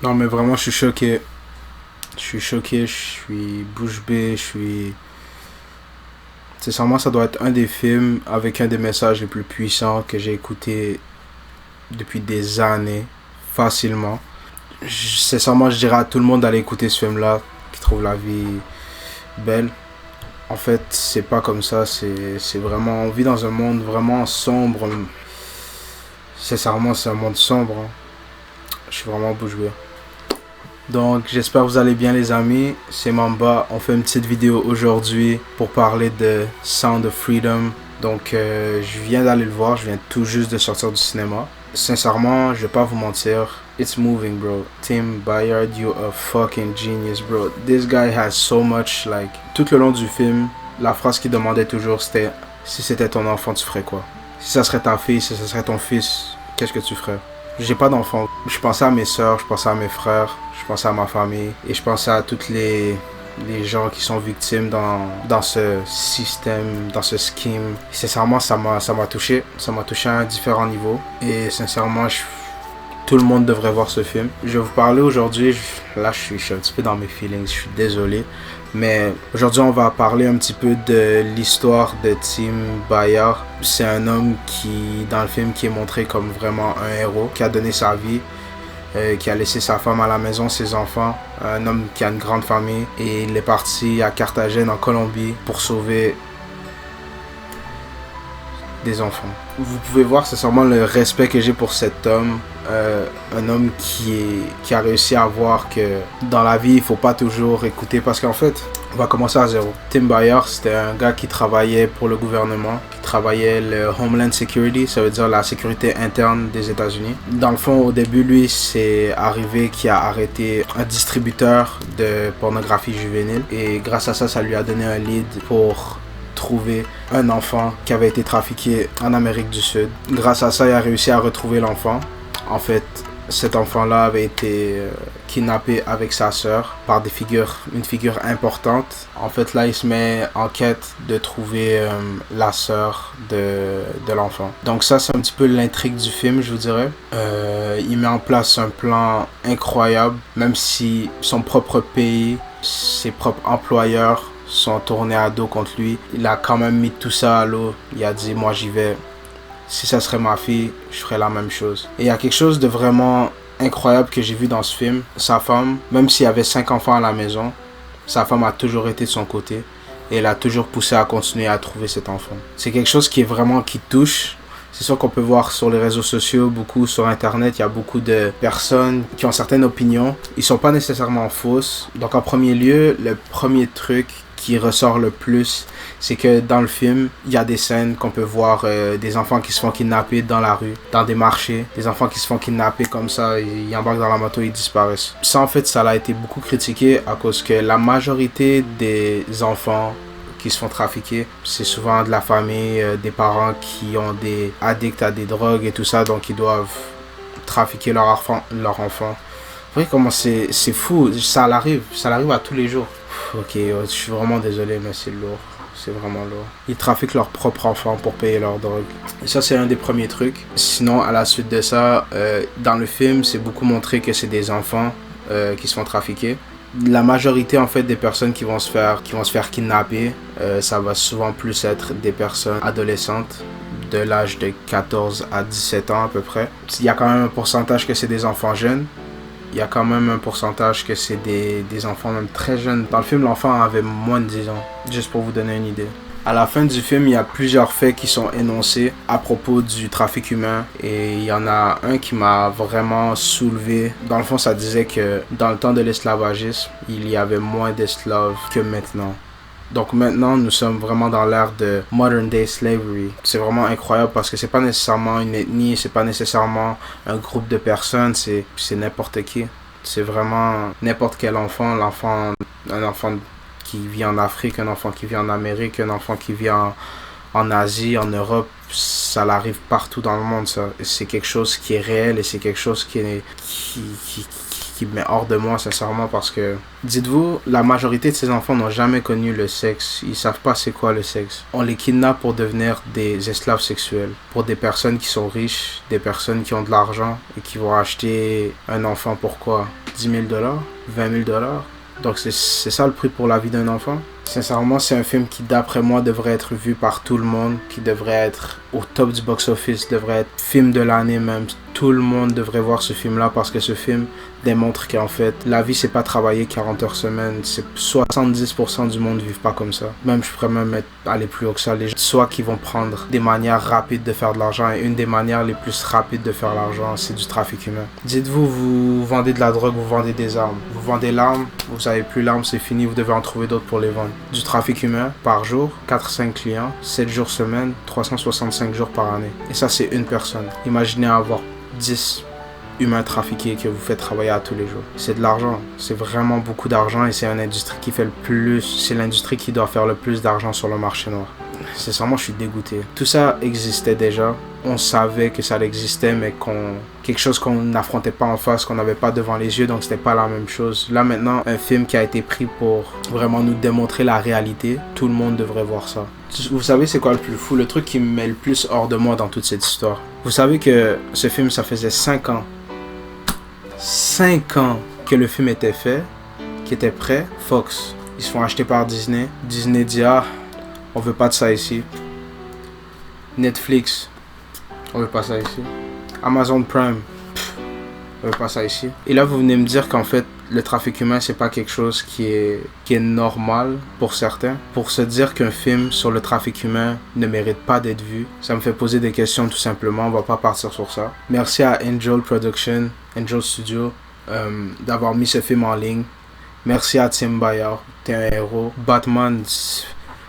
Non, mais vraiment, je suis choqué. Je suis choqué, je suis bouche bée, je suis... Sincèrement, ça doit être un des films avec un des messages les plus puissants que j'ai écouté depuis des années, facilement. Sincèrement, je dirais à tout le monde d'aller écouter ce film-là, qui trouve la vie belle. En fait, c'est pas comme ça, c'est vraiment... On vit dans un monde vraiment sombre. Sincèrement, c'est un monde sombre. Hein. Je suis vraiment bouche bée. Donc, j'espère que vous allez bien, les amis. C'est Mamba. On fait une petite vidéo aujourd'hui pour parler de Sound of Freedom. Donc, je viens d'aller le voir. Je viens tout juste de sortir du cinéma. Sincèrement, je vais pas vous mentir. It's moving, bro. Tim Bayard, you a fucking genius, bro. This guy has so much, like... Tout le long du film, la phrase qu'il demandait toujours, c'était « Si c'était ton enfant, tu ferais quoi? Si ça serait ta fille, si ça serait ton fils, qu'est-ce que tu ferais? » J'ai pas d'enfant. Je pensais à mes soeurs, je pensais à mes frères, je pensais à ma famille et je pensais à toutes les gens qui sont victimes dans ce système, dans ce scheme. Et sincèrement, ça m'a touché. Ça m'a touché à un différent niveau. Et sincèrement, tout le monde devrait voir ce film. Je vais vous parler aujourd'hui, là je suis un petit peu dans mes feelings, je suis désolé. Mais aujourd'hui on va parler un petit peu de l'histoire de Tim Bayard. C'est un homme qui, dans le film, qui est montré comme vraiment un héros, qui a donné sa vie, qui a laissé sa femme à la maison, ses enfants. Un homme qui a une grande famille et il est parti à Carthagène en Colombie pour sauver des enfants. Vous pouvez voir, c'est sûrement le respect que j'ai pour cet homme. Un homme qui a réussi à voir que dans la vie, il faut pas toujours écouter. Parce qu'en fait, on va commencer à zéro. Tim Bayard, c'était un gars qui travaillait pour le gouvernement, qui travaillait le Homeland Security, ça veut dire la sécurité interne des États-Unis. Dans le fond, au début, lui, c'est arrivé qu'il a arrêté un distributeur de pornographie juvénile. Et grâce à ça, ça lui a donné un lead pour trouver un enfant qui avait été trafiqué en Amérique du Sud. Grâce à ça, il a réussi à retrouver l'enfant. En fait, cet enfant-là avait été kidnappé avec sa sœur par une figure importante. En fait, là, il se met en quête de trouver la sœur de l'enfant. Donc ça, c'est un petit peu l'intrigue du film, je vous dirais. Il met en place un plan incroyable, même si son propre pays, ses propres employeurs sont tournés à dos contre lui. Il a quand même mis tout ça à l'eau. Il a dit, moi j'y vais. Si ça serait ma fille, je ferais la même chose. Et il y a quelque chose de vraiment incroyable que j'ai vu dans ce film. Sa femme, même s'il y avait 5 enfants à la maison, sa femme a toujours été de son côté. Et elle a toujours poussé à continuer à trouver cet enfant. C'est quelque chose qui touche. C'est sûr qu'on peut voir sur les réseaux sociaux, beaucoup sur internet, il y a beaucoup de personnes qui ont certaines opinions. Ils sont pas nécessairement fausses. Donc en premier lieu, le premier truc qui ressort le plus, c'est que dans le film, il y a des scènes qu'on peut voir des enfants qui se font kidnapper dans la rue, dans des marchés, des enfants qui se font kidnapper comme ça, ils embarquent dans la moto et ils disparaissent. Ça, en fait, ça a été beaucoup critiqué à cause que la majorité des enfants qui se font trafiquer, c'est souvent de la famille, des parents qui ont des addicts à des drogues et tout ça, donc ils doivent trafiquer leur enfant. Vous voyez comment c'est fou, ça arrive à tous les jours. Ok, je suis vraiment désolé, mais c'est lourd. C'est vraiment lourd. Ils trafiquent leurs propres enfants pour payer leur drogue. Et ça, c'est un des premiers trucs. Sinon, à la suite de ça, dans le film, c'est beaucoup montré que c'est des enfants qui se font trafiquer. La majorité, en fait, des personnes qui vont se faire kidnapper, ça va souvent plus être des personnes adolescentes de l'âge de 14 à 17 ans à peu près. Il y a quand même un pourcentage que c'est des enfants jeunes. Il y a quand même un pourcentage que c'est des enfants même très jeunes. Dans le film, l'enfant avait moins de 10 ans, juste pour vous donner une idée. À la fin du film, il y a plusieurs faits qui sont énoncés à propos du trafic humain. Et il y en a un qui m'a vraiment soulevé. Dans le fond, ça disait que dans le temps de l'esclavagisme, il y avait moins d'esclaves que maintenant. Donc maintenant, nous sommes vraiment dans l'ère de modern day slavery. C'est vraiment incroyable parce que c'est pas nécessairement une ethnie, c'est pas nécessairement un groupe de personnes, c'est n'importe qui. C'est vraiment n'importe quel enfant, un enfant qui vit en Afrique, un enfant qui vit en Amérique, un enfant qui vit en Asie, en Europe, ça l'arrive partout dans le monde, ça. C'est quelque chose qui est réel et c'est quelque chose qui me met hors de moi, sincèrement, parce que, dites-vous, la majorité de ces enfants n'ont jamais connu le sexe. Ils savent pas c'est quoi le sexe. On les kidnappe pour devenir des esclaves sexuels. Pour des personnes qui sont riches, des personnes qui ont de l'argent et qui vont acheter un enfant. Pourquoi? 10 000 $, 20 000 $. Donc c'est ça le prix pour la vie d'un enfant. Sincèrement, c'est un film qui, d'après moi, devrait être vu par tout le monde, qui devrait être au top du box-office, devrait être film de l'année même. Tout le monde devrait voir ce film-là parce que ce film démontre qu'en fait, la vie, c'est pas travailler 40 heures semaine. C'est 70% du monde ne vivent pas comme ça. Même, je pourrais même aller plus haut que ça. Les gens, soit qui vont prendre des manières rapides de faire de l'argent, et une des manières les plus rapides de faire de l'argent, c'est du trafic humain. Dites-vous, vous vendez de la drogue, vous vendez des armes. Vous vendez l'arme, vous avez plus l'arme, c'est fini, vous devez en trouver d'autres pour les vendre. Du trafic humain par jour, 4-5 clients, 7 jours semaine, 365 jours par année. Et ça, c'est une personne. Imaginez avoir 10 humains trafiqués que vous faites travailler à tous les jours. C'est de l'argent. C'est vraiment beaucoup d'argent et c'est une industrie qui fait le plus... C'est l'industrie qui doit faire le plus d'argent sur le marché noir. Sincèrement, je suis dégoûté. Tout ça existait déjà. On savait que ça existait, mais quelque chose qu'on n'affrontait pas en face, qu'on n'avait pas devant les yeux, donc c'était pas la même chose. Là maintenant, un film qui a été pris pour vraiment nous démontrer la réalité, tout le monde devrait voir ça. Vous savez c'est quoi le plus fou? Le truc qui me met le plus hors de moi dans toute cette histoire. Vous savez que ce film, ça faisait 5 ans. 5 ans que le film était fait, qui était prêt. Fox, ils se font acheter par Disney. Disney dit, ah, on veut pas de ça ici. Netflix, on veut pas ça ici. Amazon Prime, on veut pas ça ici. Et là, vous venez me dire qu'en fait, le trafic humain, c'est pas quelque chose qui est normal pour certains. Pour se dire qu'un film sur le trafic humain ne mérite pas d'être vu, ça me fait poser des questions tout simplement. On va pas partir sur ça. Merci à Angel Production, Angel Studio, d'avoir mis ce film en ligne. Merci à Tim Bayard, t'es un héros. Batman,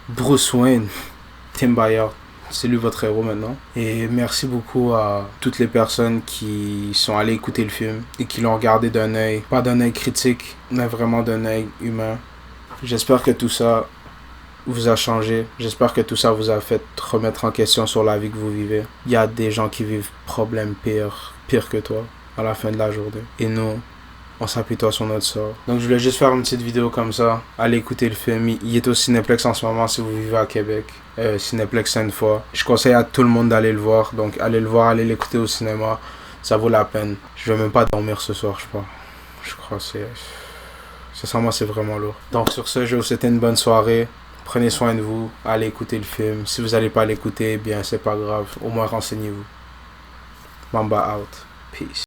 Bruce Wayne, Tim Bayard, c'est lui votre héros maintenant. Et merci beaucoup à toutes les personnes qui sont allées écouter le film et qui l'ont regardé d'un œil, pas d'un œil critique, mais vraiment d'un œil humain. J'espère que tout ça vous a changé. J'espère que tout ça vous a fait remettre en question sur la vie que vous vivez. Il y a des gens qui vivent problèmes pire que toi à la fin de la journée. Et nous, on s'appuie toi sur notre sort. Donc je voulais juste faire une petite vidéo comme ça. Allez écouter le film. Il est au Cinéplex en ce moment si vous vivez à Québec. Cinéplex Sainte-Foy. Je conseille à tout le monde d'aller le voir. Donc allez le voir, allez l'écouter au cinéma. Ça vaut la peine. Je vais même pas dormir ce soir, je crois. Je crois que sincèrement, c'est vraiment lourd. Donc sur ce, je vais vous souhaiter une bonne soirée. Prenez soin de vous. Allez écouter le film. Si vous n'allez pas l'écouter, bien c'est pas grave. Au moins renseignez-vous. Mamba out. Peace.